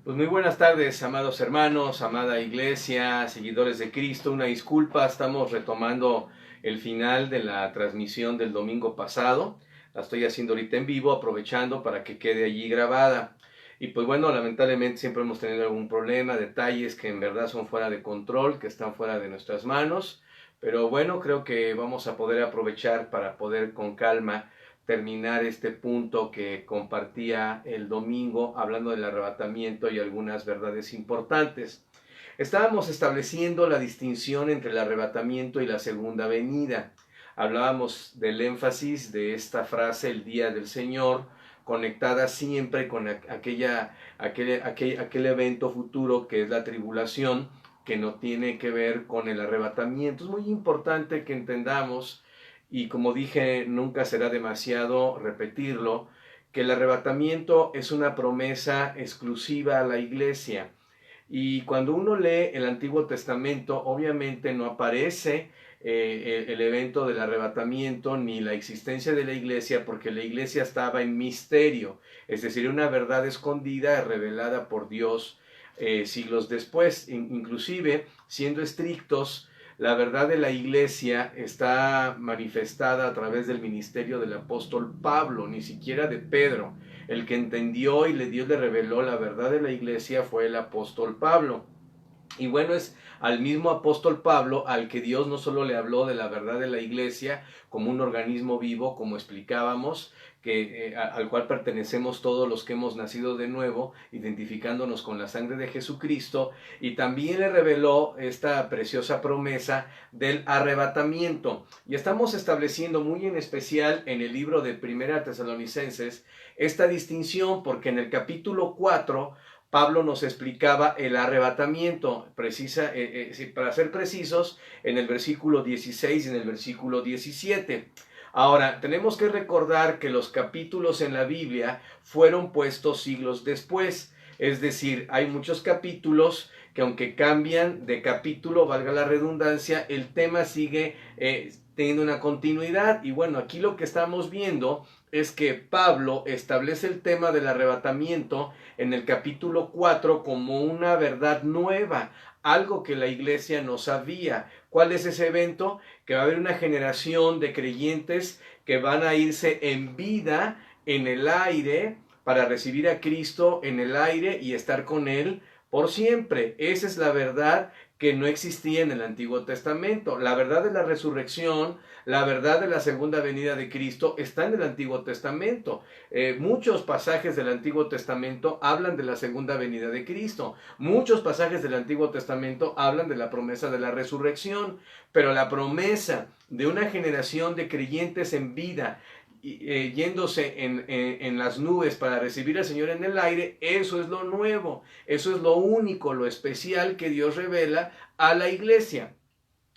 Pues muy buenas tardes, amados hermanos, amada iglesia, seguidores de Cristo. Una disculpa, estamos retomando el final de la transmisión del domingo pasado. La estoy haciendo ahorita en vivo, aprovechando para que quede allí grabada. Y pues bueno, lamentablemente siempre hemos tenido algún problema, detalles que en verdad son fuera de control, que están fuera de nuestras manos. Pero bueno, creo que vamos a poder aprovechar para poder con calma terminar este punto que compartía el domingo hablando del arrebatamiento y algunas verdades importantes. Estábamos estableciendo la distinción entre el arrebatamiento y la segunda venida. Hablábamos del énfasis de esta frase, el día del Señor, conectada siempre con aquel evento futuro que es la tribulación, que no tiene que ver con el arrebatamiento. Es muy importante que entendamos, y como dije, nunca será demasiado repetirlo, que el arrebatamiento es una promesa exclusiva a la iglesia. Y cuando uno lee el Antiguo Testamento, obviamente no aparece el evento del arrebatamiento ni la existencia de la iglesia, porque la iglesia estaba en misterio, es decir, una verdad escondida revelada por Dios siglos después. Inclusive, siendo estrictos, la verdad de la iglesia está manifestada a través del ministerio del apóstol Pablo, ni siquiera de Pedro. El que entendió y Dios le reveló la verdad de la iglesia fue el apóstol Pablo. Y bueno, es al mismo apóstol Pablo al que Dios no solo le habló de la verdad de la iglesia como un organismo vivo, como explicábamos, al cual pertenecemos todos los que hemos nacido de nuevo, identificándonos con la sangre de Jesucristo, y también le reveló esta preciosa promesa del arrebatamiento. Y estamos estableciendo muy en especial en el libro de Primera Tesalonicenses esta distinción, porque en el capítulo 4 Pablo nos explicaba el arrebatamiento, para ser precisos, en el versículo 16 y en el versículo 17. Ahora, tenemos que recordar que los capítulos en la Biblia fueron puestos siglos después. Es decir, hay muchos capítulos que, aunque cambian de capítulo, valga la redundancia, el tema sigue teniendo una continuidad. Y bueno, aquí lo que estamos viendo es que Pablo establece el tema del arrebatamiento en el capítulo 4 como una verdad nueva, algo que la iglesia no sabía. ¿Cuál es ese evento? Que va a haber una generación de creyentes que van a irse en vida en el aire para recibir a Cristo en el aire y estar con Él por siempre. Esa es la verdad que no existía en el Antiguo Testamento. La verdad de la resurrección, la verdad de la segunda venida de Cristo está en el Antiguo Testamento. Muchos pasajes del Antiguo Testamento hablan de la segunda venida de Cristo. Muchos pasajes del Antiguo Testamento hablan de la promesa de la resurrección. Pero la promesa de una generación de creyentes en vida, yéndose en las nubes para recibir al Señor en el aire, eso es lo nuevo, eso es lo único, lo especial que Dios revela a la iglesia.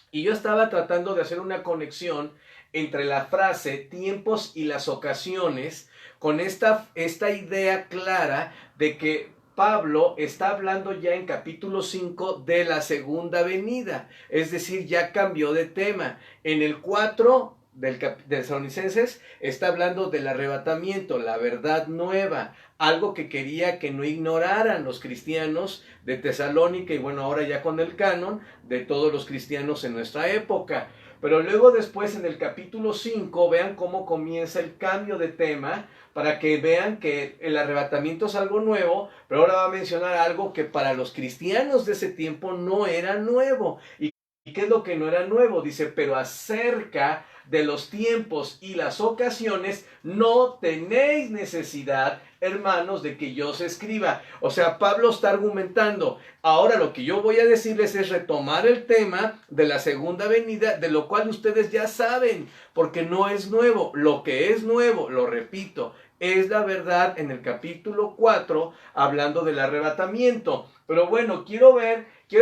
Y yo estaba tratando de hacer una conexión entre la frase tiempos y las ocasiones con esta idea clara de que Pablo está hablando ya en capítulo 5 de la segunda venida, es decir, ya cambió de tema. En el 4 de Tesalonicenses está hablando del arrebatamiento, la verdad nueva, algo que quería que no ignoraran los cristianos de Tesalónica y bueno, ahora ya con el canon de todos los cristianos en nuestra época. Pero luego después en el capítulo 5 vean cómo comienza el cambio de tema para que vean que el arrebatamiento es algo nuevo, pero ahora va a mencionar algo que para los cristianos de ese tiempo no era nuevo. ¿Y qué es lo que no era nuevo? Dice, pero acerca de los tiempos y las ocasiones no tenéis necesidad, hermanos, de que yo os escriba. O sea, Pablo está argumentando. Ahora lo que yo voy a decirles es retomar el tema de la segunda venida, de lo cual ustedes ya saben, porque no es nuevo. Lo que es nuevo, lo repito, es la verdad en el capítulo 4, hablando del arrebatamiento. Pero bueno, quiero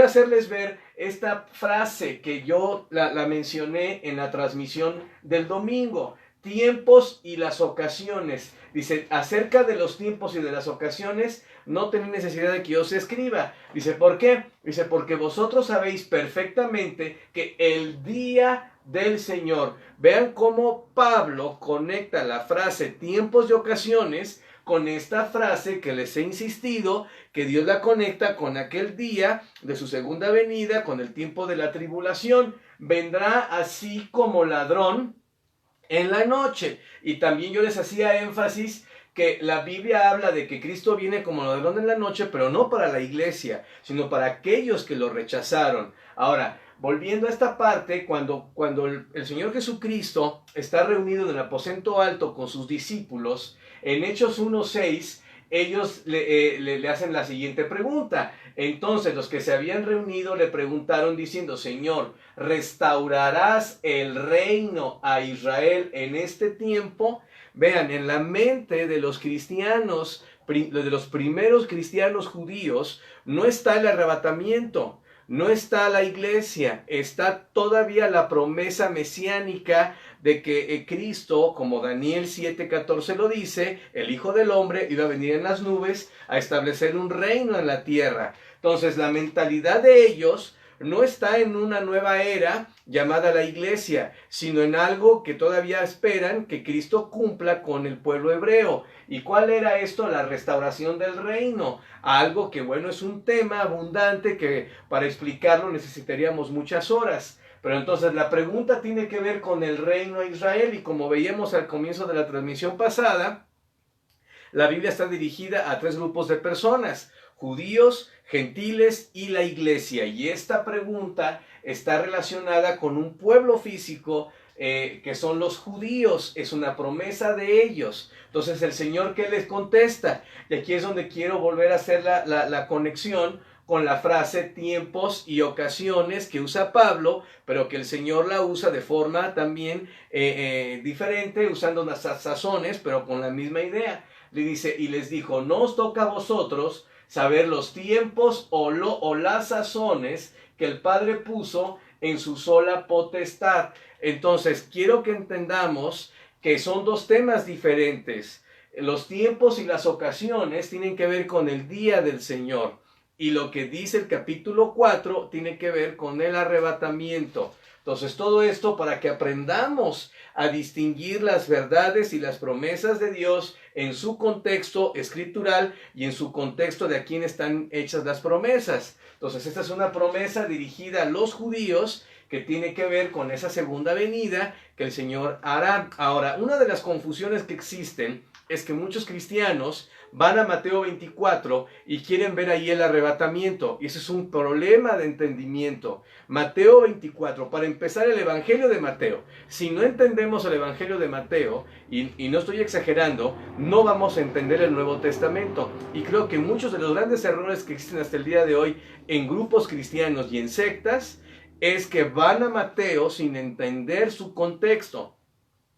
hacerles ver esta frase que yo la mencioné en la transmisión del domingo. Tiempos y las ocasiones. Dice, acerca de los tiempos y de las ocasiones, no tenéis necesidad de que yo os escriba. Dice, ¿por qué? Dice, porque vosotros sabéis perfectamente que el día del Señor. Vean cómo Pablo conecta la frase tiempos y ocasiones con esta frase que les he insistido, que Dios la conecta con aquel día de su segunda venida, con el tiempo de la tribulación. Vendrá así como ladrón en la noche. Y también yo les hacía énfasis que la Biblia habla de que Cristo viene como ladrón en la noche, pero no para la iglesia, sino para aquellos que lo rechazaron. Ahora, volviendo a esta parte, cuando el Señor Jesucristo está reunido en el aposento alto con sus discípulos, en Hechos 1:6, ellos le hacen la siguiente pregunta. Entonces los que se habían reunido le preguntaron diciendo: Señor, ¿restaurarás el reino a Israel en este tiempo? Vean, en la mente de los cristianos, de los primeros cristianos judíos, no está el arrebatamiento, no está la iglesia, está todavía la promesa mesiánica de que Cristo, como Daniel 7:14 lo dice, el Hijo del Hombre iba a venir en las nubes a establecer un reino en la tierra. Entonces la mentalidad de ellos no está en una nueva era llamada la iglesia, sino en algo que todavía esperan que Cristo cumpla con el pueblo hebreo. ¿Y cuál era esto? La restauración del reino. Algo que, bueno, es un tema abundante que para explicarlo necesitaríamos muchas horas. Pero entonces la pregunta tiene que ver con el reino de Israel, y como veíamos al comienzo de la transmisión pasada, la Biblia está dirigida a 3 grupos de personas: judíos, gentiles y la iglesia. Y esta pregunta está relacionada con un pueblo físico que son los judíos. Es una promesa de ellos. Entonces el Señor, ¿qué les contesta? Y aquí es donde quiero volver a hacer la conexión con la frase tiempos y ocasiones que usa Pablo, pero que el Señor la usa de forma también diferente, usando unas sazones, pero con la misma idea. Le dice: y les dijo, no os toca a vosotros saber los tiempos o las sazones que el Padre puso en su sola potestad. Entonces, quiero que entendamos que son 2 temas diferentes. Los tiempos y las ocasiones tienen que ver con el día del Señor. Y lo que dice el capítulo 4 tiene que ver con el arrebatamiento. Entonces, todo esto para que aprendamos a distinguir las verdades y las promesas de Dios en su contexto escritural y en su contexto de a quién están hechas las promesas. Entonces, esta es una promesa dirigida a los judíos que tiene que ver con esa segunda venida que el Señor hará. Ahora, una de las confusiones que existen es que muchos cristianos van a Mateo 24 y quieren ver ahí el arrebatamiento. Y ese es un problema de entendimiento. Mateo 24, para empezar, el Evangelio de Mateo. Si no entendemos el Evangelio de Mateo, y no estoy exagerando, no vamos a entender el Nuevo Testamento. Y creo que muchos de los grandes errores que existen hasta el día de hoy en grupos cristianos y en sectas es que van a Mateo sin entender su contexto.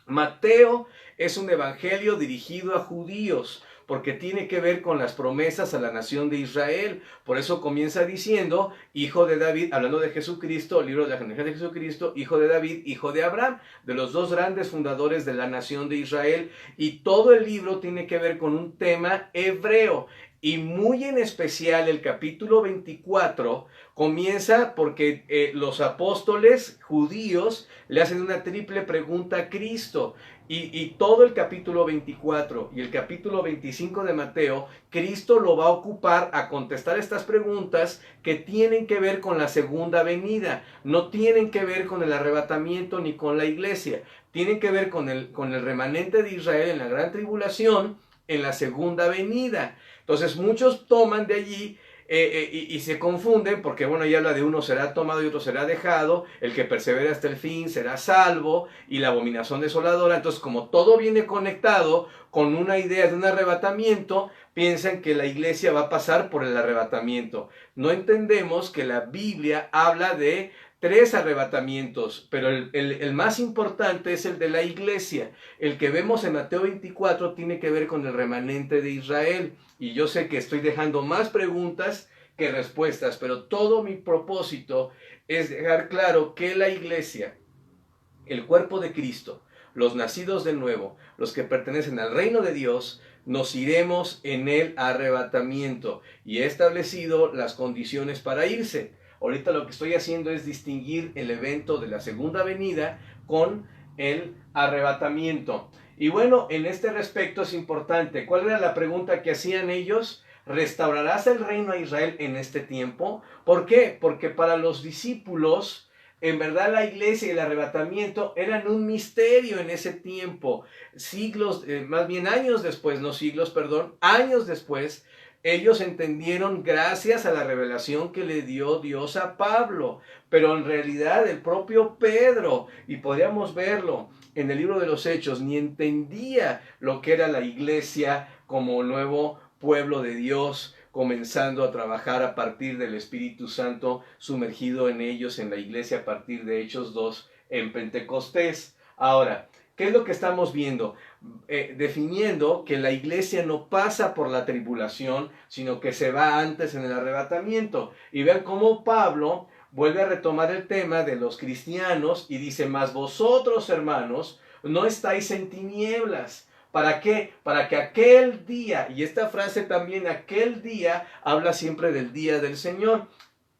Mateo es un evangelio dirigido a judíos, porque tiene que ver con las promesas a la nación de Israel. Por eso comienza diciendo, hijo de David, hablando de Jesucristo, libro de la genealogía de Jesucristo, hijo de David, hijo de Abraham, de los 2 grandes fundadores de la nación de Israel. Y todo el libro tiene que ver con un tema hebreo. Y muy en especial el capítulo 24 comienza porque los apóstoles judíos le hacen una triple pregunta a Cristo. Y todo el capítulo 24 y el capítulo 25 de Mateo, Cristo lo va a ocupar a contestar estas preguntas que tienen que ver con la segunda venida. No tienen que ver con el arrebatamiento ni con la iglesia. Tienen que ver con el remanente de Israel en la gran tribulación, en la segunda venida. Entonces muchos toman de allí y se confunden porque, bueno, ya habla de uno será tomado y otro será dejado, el que persevera hasta el fin será salvo, y la abominación desoladora. Entonces, como todo viene conectado con una idea de un arrebatamiento, piensan que la iglesia va a pasar por el arrebatamiento. No entendemos que la Biblia habla de 3 arrebatamientos, pero el más importante es el de la iglesia. El que vemos en Mateo 24 tiene que ver con el remanente de Israel. Y yo sé que estoy dejando más preguntas que respuestas, pero todo mi propósito es dejar claro que la iglesia, el cuerpo de Cristo, los nacidos de nuevo, los que pertenecen al reino de Dios, nos iremos en el arrebatamiento. Y he establecido las condiciones para irse. Ahorita lo que estoy haciendo es distinguir el evento de la segunda venida con el arrebatamiento. Y bueno, en este respecto es importante. ¿Cuál era la pregunta que hacían ellos? ¿Restaurarás el reino a Israel en este tiempo? ¿Por qué? Porque para los discípulos, en verdad la iglesia y el arrebatamiento eran un misterio en ese tiempo. Siglos, más bien años después, no siglos, perdón, años después, ellos entendieron gracias a la revelación que le dio Dios a Pablo, pero en realidad el propio Pedro, y podríamos verlo en el libro de los Hechos, ni entendía lo que era la iglesia como nuevo pueblo de Dios, comenzando a trabajar a partir del Espíritu Santo sumergido en ellos, en la iglesia, a partir de Hechos 2 en Pentecostés. Ahora, ¿qué es lo que estamos viendo? Definiendo que la iglesia no pasa por la tribulación, sino que se va antes en el arrebatamiento. Y vean cómo Pablo vuelve a retomar el tema de los cristianos y dice, mas vosotros, hermanos, no estáis en tinieblas. ¿Para qué? Para que aquel día, y esta frase también, aquel día, habla siempre del día del Señor.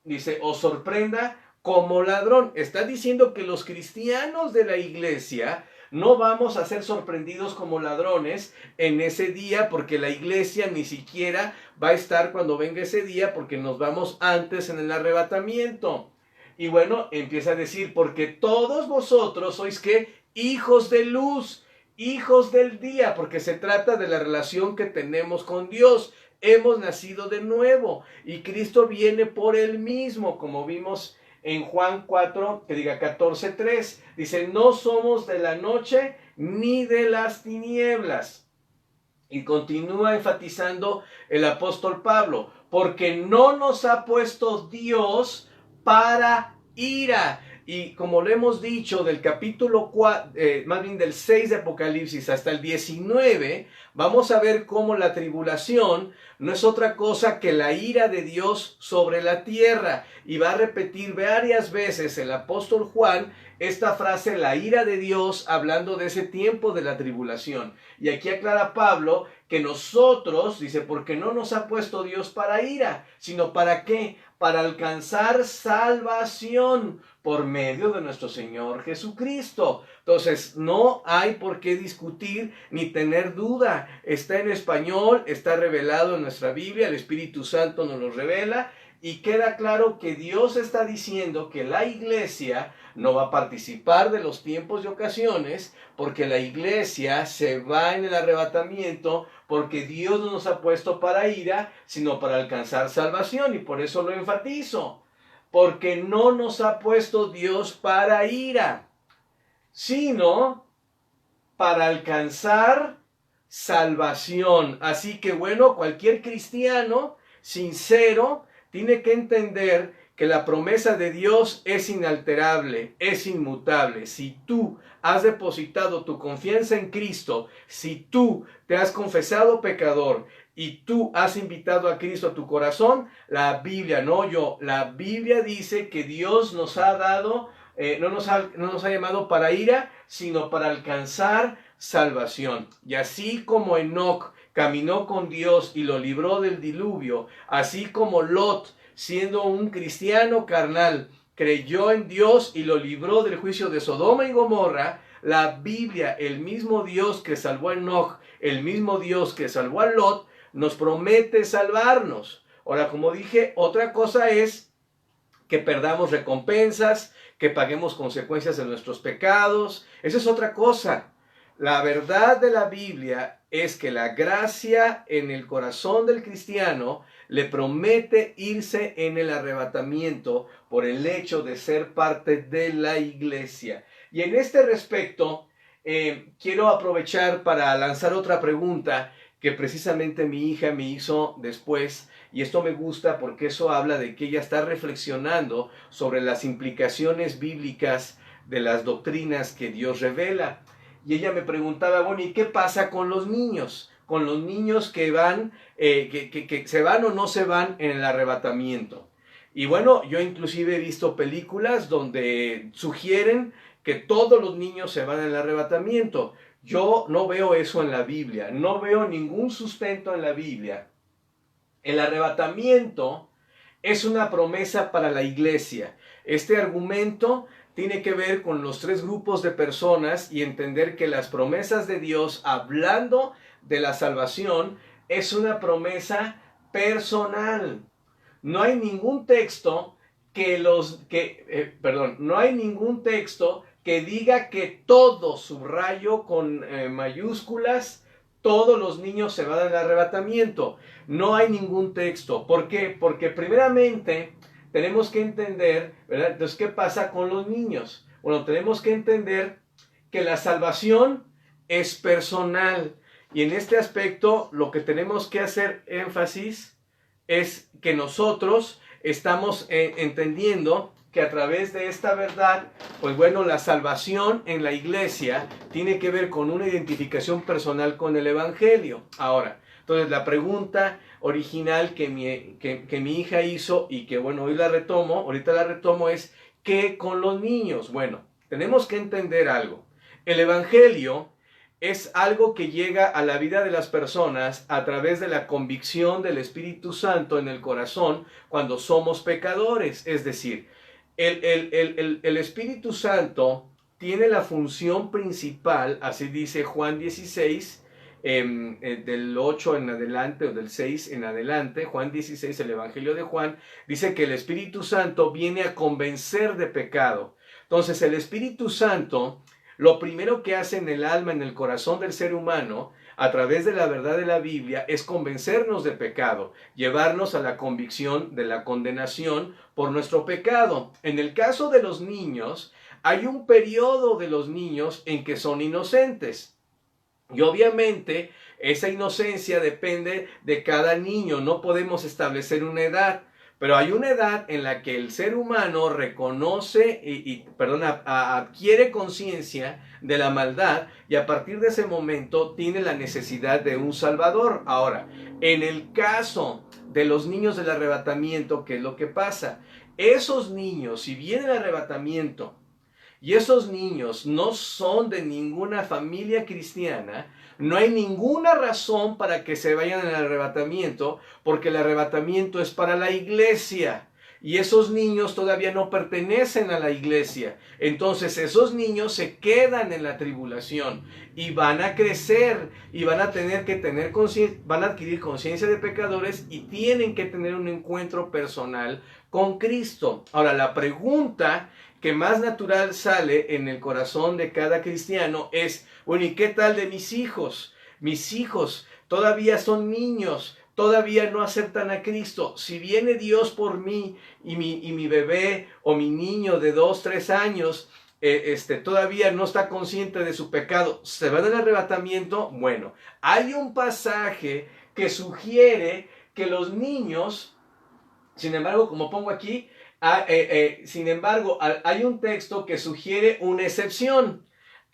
Dice, os sorprenda como ladrón. Está diciendo que los cristianos de la iglesia no vamos a ser sorprendidos como ladrones en ese día, porque la iglesia ni siquiera va a estar cuando venga ese día, porque nos vamos antes en el arrebatamiento. Y bueno, empieza a decir, porque todos vosotros sois ¿qué? Hijos de luz, hijos del día, porque se trata de la relación que tenemos con Dios. Hemos nacido de nuevo y Cristo viene por él mismo, como vimos en Juan 4, que diga 14:3. Dice, no somos de la noche ni de las tinieblas. Y continúa enfatizando el apóstol Pablo, porque no nos ha puesto Dios para ira. Y como lo hemos dicho, del capítulo 4, más bien del 6 de Apocalipsis hasta el 19, vamos a ver cómo la tribulación no es otra cosa que la ira de Dios sobre la tierra. Y va a repetir varias veces el apóstol Juan esta frase, la ira de Dios, hablando de ese tiempo de la tribulación. Y aquí aclara Pablo que nosotros, dice, porque no nos ha puesto Dios para ira, sino para ¿qué? Para alcanzar salvación por medio de nuestro Señor Jesucristo. Entonces, no hay por qué discutir ni tener duda. Está en español, está revelado en nuestra Biblia, el Espíritu Santo nos lo revela, y queda claro que Dios está diciendo que la iglesia no va a participar de los tiempos y ocasiones, porque la iglesia se va en el arrebatamiento, porque Dios no nos ha puesto para ira, sino para alcanzar salvación, y por eso lo enfatizo, porque no nos ha puesto Dios para ira, sino para alcanzar salvación. Así que bueno, cualquier cristiano sincero tiene que entender que la promesa de Dios es inalterable, es inmutable. Si tú has depositado tu confianza en Cristo, si tú te has confesado pecador y tú has invitado a Cristo a tu corazón, la Biblia, no yo, la Biblia dice que Dios nos ha dado, no nos ha llamado para ira, sino para alcanzar salvación. Y así como Enoc caminó con Dios y lo libró del diluvio, así como Lot, siendo un cristiano carnal, creyó en Dios y lo libró del juicio de Sodoma y Gomorra, la Biblia, el mismo Dios que salvó a Enoc, el mismo Dios que salvó a Lot, nos promete salvarnos. Ahora, como dije, otra cosa es que perdamos recompensas, que paguemos consecuencias de nuestros pecados. Esa es otra cosa. La verdad de la Biblia es que la gracia en el corazón del cristiano le promete irse en el arrebatamiento por el hecho de ser parte de la iglesia. Y en este respecto, quiero aprovechar para lanzar otra pregunta que precisamente mi hija me hizo después, y esto me gusta porque eso habla de que ella está reflexionando sobre las implicaciones bíblicas de las doctrinas que Dios revela. Y ella me preguntaba, bueno, ¿y qué pasa con los niños? Con los niños que van, que se van o no se van en el arrebatamiento. Y bueno, yo inclusive he visto películas donde sugieren que todos los niños se van en el arrebatamiento. Yo no veo eso en la Biblia, no veo ningún sustento en la Biblia. El arrebatamiento es una promesa para la iglesia. Este argumento tiene que ver con los tres grupos de personas y entender que las promesas de Dios, hablando de la salvación, es una promesa personal. No hay ningún texto no hay ningún texto que diga que todo, subrayo con mayúsculas, todos los niños se van al arrebatamiento. No hay ningún texto. ¿Por qué? Porque primeramente tenemos que entender, ¿verdad? Entonces, ¿qué pasa con los niños? Bueno, tenemos que entender que la salvación es personal. Y en este aspecto, lo que tenemos que hacer énfasis es que nosotros estamos entendiendo que a través de esta verdad, pues bueno, la salvación en la iglesia tiene que ver con una identificación personal con el Evangelio. Ahora, entonces la pregunta original que mi hija hizo y que bueno, ahorita la retomo es, ¿qué con los niños? Bueno, tenemos que entender algo. El Evangelio es algo que llega a la vida de las personas a través de la convicción del Espíritu Santo en el corazón cuando somos pecadores. Es decir, el Espíritu Santo tiene la función principal, así dice Juan 16, del 8 en adelante o del 6 en adelante, Juan 16, el Evangelio de Juan, dice que el Espíritu Santo viene a convencer de pecado. Entonces el Espíritu Santo, lo primero que hace en el alma, en el corazón del ser humano, a través de la verdad de la Biblia, es convencernos de pecado, llevarnos a la convicción de la condenación por nuestro pecado. En el caso de los niños, hay un periodo de los niños en que son inocentes. Y obviamente esa inocencia depende de cada niño, no podemos establecer una edad. Pero hay una edad en la que el ser humano reconoce adquiere conciencia de la maldad y a partir de ese momento tiene la necesidad de un Salvador. Ahora, en el caso de los niños del arrebatamiento, ¿qué es lo que pasa? Esos niños, si viene el arrebatamiento y esos niños no son de ninguna familia cristiana, no hay ninguna razón para que se vayan al arrebatamiento, porque el arrebatamiento es para la iglesia. Y esos niños todavía no pertenecen a la iglesia. Entonces esos niños se quedan en la tribulación y van a crecer y van a tener que van a adquirir conciencia de pecadores y tienen que tener un encuentro personal con Cristo. Ahora, la pregunta que más natural sale en el corazón de cada cristiano es, bueno, ¿y qué tal de mis hijos? Mis hijos todavía son niños, todavía no aceptan a Cristo. Si viene Dios por mí y mi bebé o mi niño de 2, 3 años todavía no está consciente de su pecado, ¿se va del arrebatamiento? Bueno, hay un pasaje que sugiere que los niños, sin embargo, como pongo aquí, sin embargo, hay un texto que sugiere una excepción,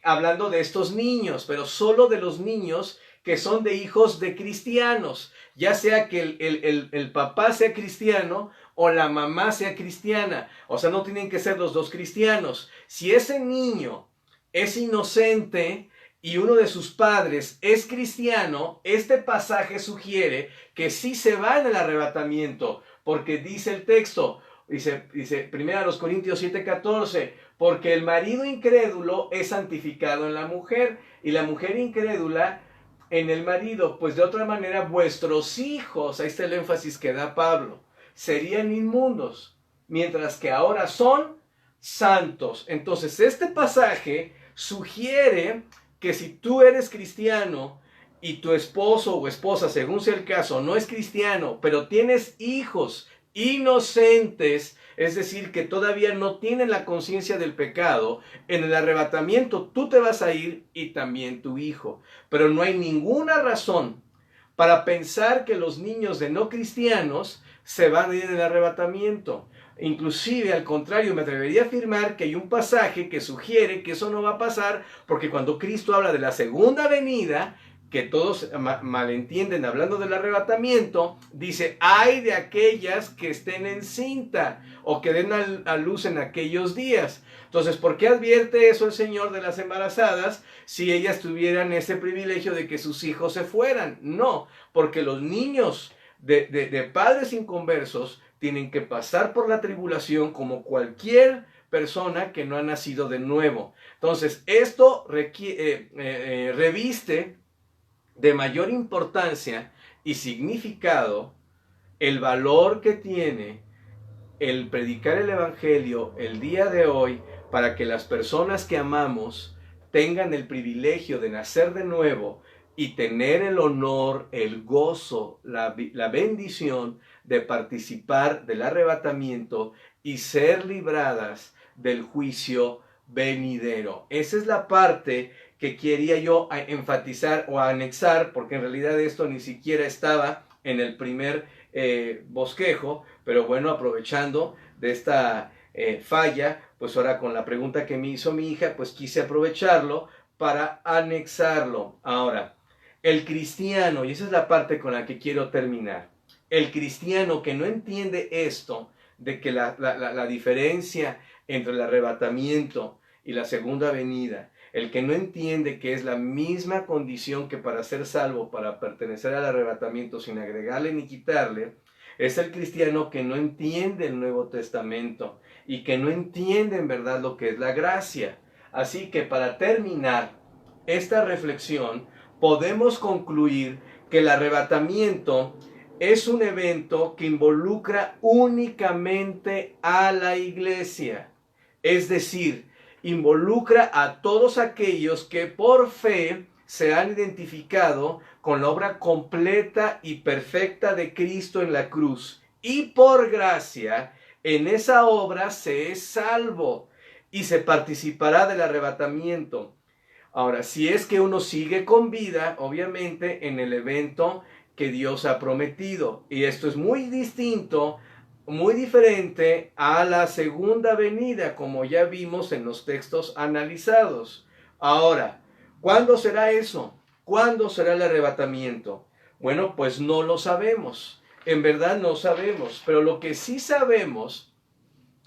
hablando de estos niños, pero solo de los niños que son de hijos de cristianos, ya sea que el papá sea cristiano o la mamá sea cristiana, o sea, no tienen que ser los dos cristianos. Si ese niño es inocente y uno de sus padres es cristiano, este pasaje sugiere que sí se va en el arrebatamiento, porque dice el texto, dice 1 Corintios 7:14, porque el marido incrédulo es santificado en la mujer y la mujer incrédula en el marido, pues de otra manera vuestros hijos, ahí está el énfasis que da Pablo, serían inmundos, mientras que ahora son santos. Entonces este pasaje sugiere que si tú eres cristiano y tu esposo o esposa, según sea el caso, no es cristiano, pero tienes hijos inocentes, es decir, que todavía no tienen la conciencia del pecado, en el arrebatamiento tú te vas a ir y también tu hijo. Pero no hay ninguna razón para pensar que los niños de no cristianos se van a ir en el arrebatamiento. Inclusive, al contrario, me atrevería a afirmar que hay un pasaje que sugiere que eso no va a pasar, porque cuando Cristo habla de la segunda venida, que todos malentienden hablando del arrebatamiento, dice, ay de aquellas que estén encinta o que den a luz en aquellos días. Entonces, ¿por qué advierte eso el Señor de las embarazadas si ellas tuvieran ese privilegio de que sus hijos se fueran? No, porque los niños de padres inconversos tienen que pasar por la tribulación como cualquier persona que no ha nacido de nuevo. Entonces, esto reviste de mayor importancia y significado el valor que tiene el predicar el Evangelio el día de hoy para que las personas que amamos tengan el privilegio de nacer de nuevo y tener el honor, el gozo, la bendición de participar del arrebatamiento y ser libradas del juicio venidero. Esa es la parte que quería yo enfatizar o anexar, porque en realidad esto ni siquiera estaba en el primer bosquejo, pero bueno, aprovechando de esta falla, pues ahora con la pregunta que me hizo mi hija, pues quise aprovecharlo para anexarlo. Ahora, el cristiano, y esa es la parte con la que quiero terminar, el cristiano que no entiende esto, de que la diferencia entre el arrebatamiento y la segunda venida, el que no entiende que es la misma condición que para ser salvo, para pertenecer al arrebatamiento sin agregarle ni quitarle, es el cristiano que no entiende el Nuevo Testamento y que no entiende en verdad lo que es la gracia. Así que para terminar esta reflexión, podemos concluir que el arrebatamiento es un evento que involucra únicamente a la iglesia. Es decir, involucra a todos aquellos que por fe se han identificado con la obra completa y perfecta de Cristo en la cruz. Y por gracia, en esa obra se es salvo y se participará del arrebatamiento. Ahora, si es que uno sigue con vida, obviamente, en el evento que Dios ha prometido. Y esto es muy distinto, muy diferente a la segunda venida, como ya vimos en los textos analizados. Ahora, ¿cuándo será eso? ¿Cuándo será el arrebatamiento? Bueno, pues no lo sabemos. En verdad no sabemos. Pero lo que sí sabemos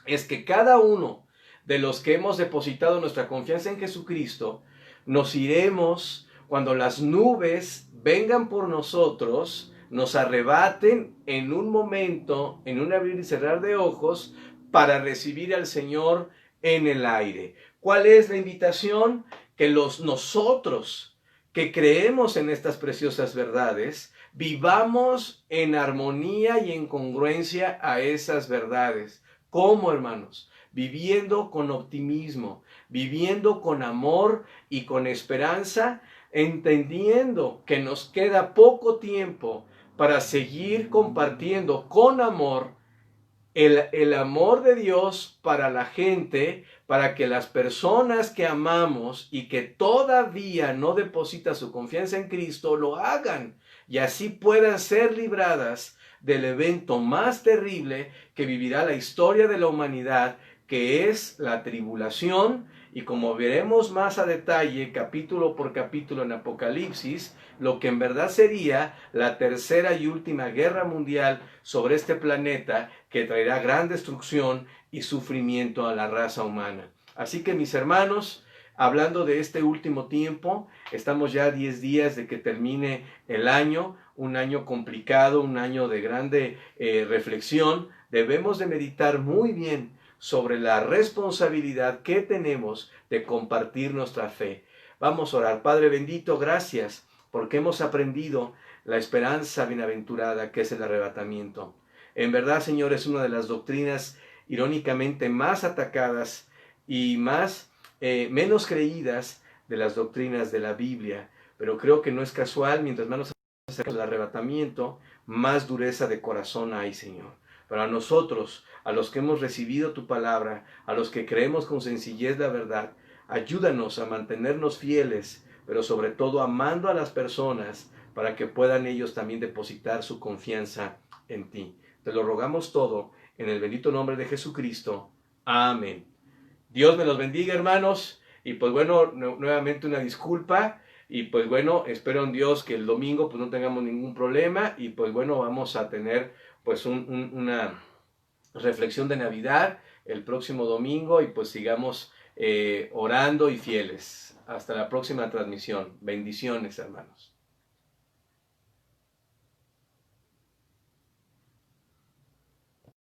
es que cada uno de los que hemos depositado nuestra confianza en Jesucristo, nos iremos cuando las nubes vengan por nosotros, nos arrebaten en un momento, en un abrir y cerrar de ojos, para recibir al Señor en el aire. ¿Cuál es la invitación? Que nosotros que creemos en estas preciosas verdades, vivamos en armonía y en congruencia a esas verdades. ¿Cómo, hermanos? Viviendo con optimismo, viviendo con amor y con esperanza, entendiendo que nos queda poco tiempo para seguir compartiendo con amor el amor de Dios para la gente, para que las personas que amamos y que todavía no depositan su confianza en Cristo lo hagan y así puedan ser libradas del evento más terrible que vivirá la historia de la humanidad, que es la tribulación, y como veremos más a detalle, capítulo por capítulo en Apocalipsis, lo que en verdad sería la tercera y última guerra mundial sobre este planeta, que traerá gran destrucción y sufrimiento a la raza humana. Así que, mis hermanos, hablando de este último tiempo, estamos ya a 10 días de que termine el año, un año complicado, un año de grande reflexión. Debemos de meditar muy bien sobre la responsabilidad que tenemos de compartir nuestra fe. Vamos a orar. Padre bendito, gracias porque hemos aprendido la esperanza bienaventurada que es el arrebatamiento. En verdad, Señor, es una de las doctrinas irónicamente más atacadas y menos creídas de las doctrinas de la Biblia. Pero creo que no es casual, mientras más nos acercamos al arrebatamiento, más dureza de corazón hay, Señor. Para nosotros, a los que hemos recibido tu palabra, a los que creemos con sencillez la verdad, ayúdanos a mantenernos fieles, pero sobre todo amando a las personas para que puedan ellos también depositar su confianza en ti. Te lo rogamos todo en el bendito nombre de Jesucristo. Amén. Dios me los bendiga, hermanos. Y pues bueno, nuevamente una disculpa. Y pues bueno, espero en Dios que el domingo pues no tengamos ningún problema. Y pues bueno, vamos a tener pues una reflexión de Navidad el próximo domingo. Y pues sigamos orando y fieles. Hasta la próxima transmisión. Bendiciones, hermanos.